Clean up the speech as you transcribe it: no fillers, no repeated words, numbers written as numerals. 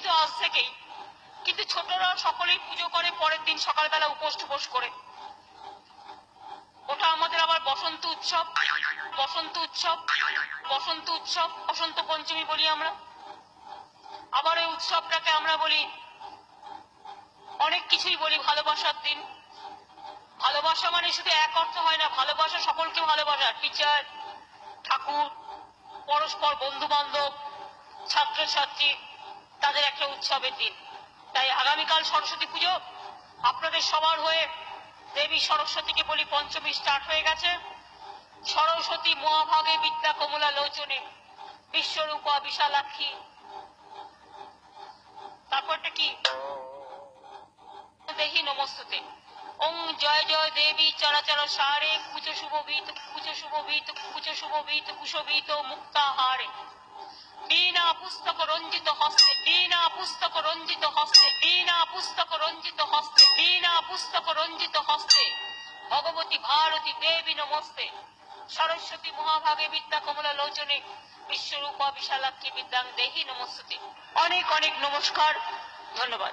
তো আজ থেকেই, কিন্তু ছোটরা সকলেই পুজো করে পরের দিন সকালবেলা উপোস টুপোস করে। ওটা আমাদের আবার বসন্ত উৎসব, বসন্ত উৎসব, বসন্ত উৎসব, বসন্ত পঞ্চমী বলি আমরা। আবার এই উৎসবটাকে আমরা বলি, অনেক কিছুই বলি, ভালোবাসার দিন। ভালোবাসা মানে শুধু এক অর্থ হয় না, ভালোবাসা সকলকে ভালোবাসা, টিচার, ঠাকুর, পরস্পর, বন্ধু বান্ধব, ছাত্রছাত্রী, তাদের একটা উৎসবের দিন। তাই আগামীকাল সরস্বতী পুজো, আপনাদের সবার হয়ে দেবী সরস্বতীকে বলি পঞ্চমী স্টার্ট হয়ে গেছে। সরস্বতী মহাভাগে বিদ্যা কমলা লোচনে বিশ্বরূপা বিশালাক্ষী, তারপরটা কি, দেহি নমস্তুতে। ওং জয় জয় দেবী চরাচর সারে কুচ শুভবিত কুচ শুভবিত কুচ শুভবিত কুশবিত মুক্তাহারে। বীণা পুস্তক রঞ্জিত হস্তে, বীণা পুস্তক রঞ্জিত হস্তে, বীণা পুস্তক রঞ্জিত হস্তে, বীণা পুস্তক রঞ্জিত হস্তে ভগবতী ভারতী দেবী নমস্তে। সরস্বতী মহাভাগে বিদ্যা কমলা লোচনে বিশ্বরূপা বিশালাক্ষী বিদ্যাং দেহি নমস্তুতে। অনেক অনেক নমস্কার, ধন্যবাদ।